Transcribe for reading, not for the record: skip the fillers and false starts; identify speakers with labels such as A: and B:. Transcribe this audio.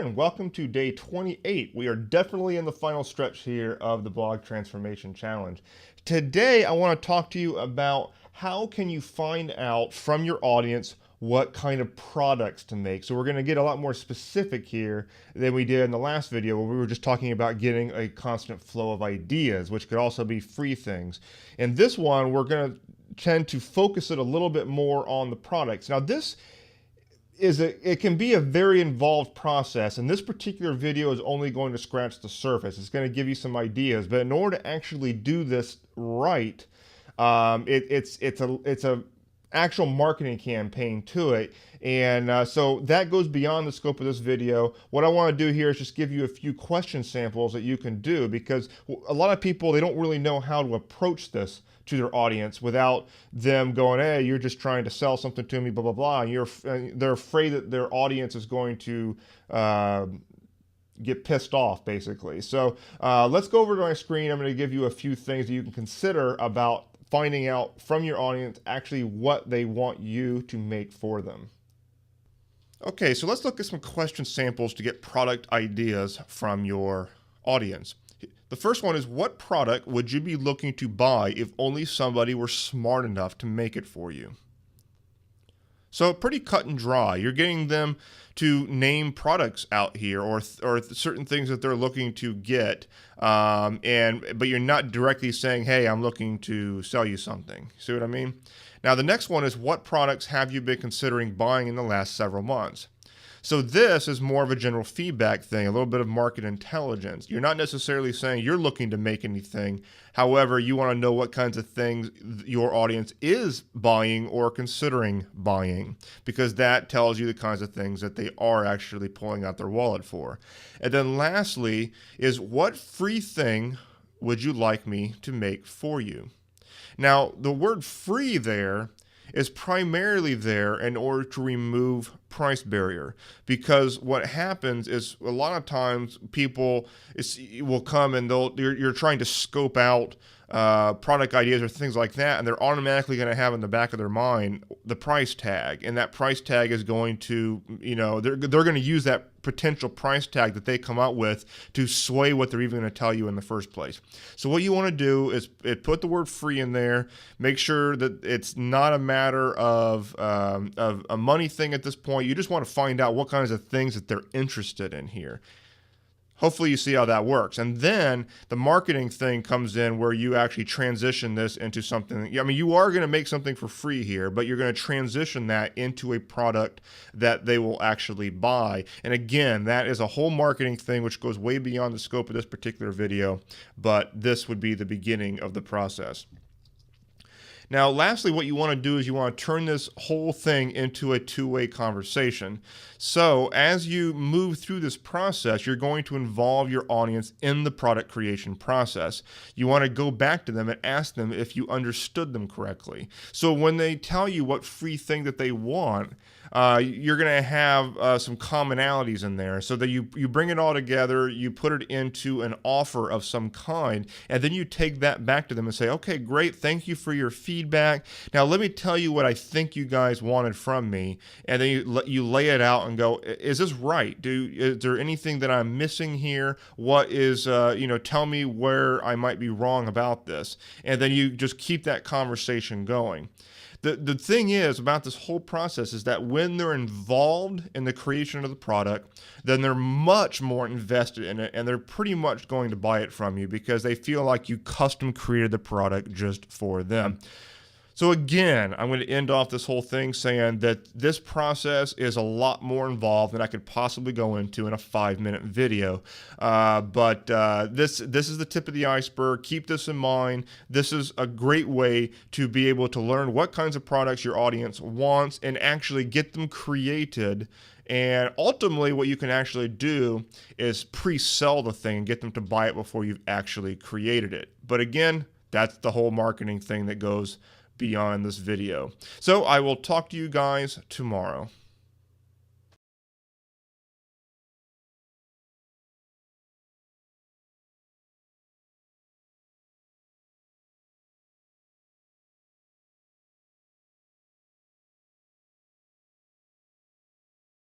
A: and welcome to day 28. We are definitely in the final stretch here of the blog transformation challenge. Today I want to talk to you about how can you find out from your audience what kind of products to make. So we're going to get a lot more specific here than we did in the last video where we were just talking about getting a constant flow of ideas, which could also be free things. In this one, we're going to tend to focus it a little bit more on the products. Now it can be a very involved process, and this particular video is only going to scratch the surface. It's going to give you some ideas, but in order to actually do this right, it's a actual marketing campaign to it, and so that goes beyond the scope of this video. What I want to do here is just give you a few question samples that you can do, because a lot of people, they don't really know how to approach this to their audience without them going, hey, you're just trying to sell something to me, blah, blah, blah. And they're afraid that their audience is going to get pissed off, basically. So let's go over to my screen. I'm going to give you a few things that you can consider about finding out from your audience actually what they want you to make for them. Okay, so let's look at some question samples to get product ideas from your audience. The first one is, what product would you be looking to buy if only somebody were smart enough to make it for you? So pretty cut and dry. You're getting them to name products out here or certain things that they're looking to get, but you're not directly saying, hey, I'm looking to sell you something. See what I mean? Now the next one is, what products have you been considering buying in the last several months? So this is more of a general feedback thing, a little bit of market intelligence. You're not necessarily saying you're looking to make anything. However, you want to know what kinds of things your audience is buying or considering buying, because that tells you the kinds of things that they are actually pulling out their wallet for. And then lastly is, what free thing would you like me to make for you? Now, the word free there is primarily there in order to remove price barrier, because what happens is a lot of times people will come and you're trying to scope out product ideas or things like that, and they're automatically going to have in the back of their mind the price tag, and that price tag is going to, they're going to use that potential price tag that they come out with to sway what they're even going to tell you in the first place. So what you want to do is put the word free in there. Make sure that it's not a matter of a money thing at this point. You just want to find out what kinds of things that they're interested in here. Hopefully you see how that works. And then the marketing thing comes in, where you actually transition this into something. I mean, you are going to make something for free here, but you're going to transition that into a product that they will actually buy. And again, that is a whole marketing thing which goes way beyond the scope of this particular video, but this would be the beginning of the process. Now, lastly, what you want to do is you want to turn this whole thing into a two-way conversation. So as you move through this process, you're going to involve your audience in the product creation process. You want to go back to them and ask them if you understood them correctly. So when they tell you what free thing that they want, you're going to have some commonalities in there, so that you bring it all together, you put it into an offer of some kind, and then you take that back to them and say, okay, great, thank you for your feedback. Now let me tell you what I think you guys wanted from me, and then you lay it out and go, is this right? Is there anything that I'm missing here? What is, tell me where I might be wrong about this, and then you just keep that conversation going. The thing is about this whole process is that when they're involved in the creation of the product, then they're much more invested in it, and they're pretty much going to buy it from you because they feel like you custom created the product just for them. So again, I'm going to end off this whole thing saying that this process is a lot more involved than I could possibly go into in a 5-minute video. But this is the tip of the iceberg. Keep this in mind. This is a great way to be able to learn what kinds of products your audience wants and actually get them created. And ultimately, what you can actually do is pre-sell the thing and get them to buy it before you've actually created it. But again, that's the whole marketing thing that goes beyond this video. So I will talk to you guys tomorrow.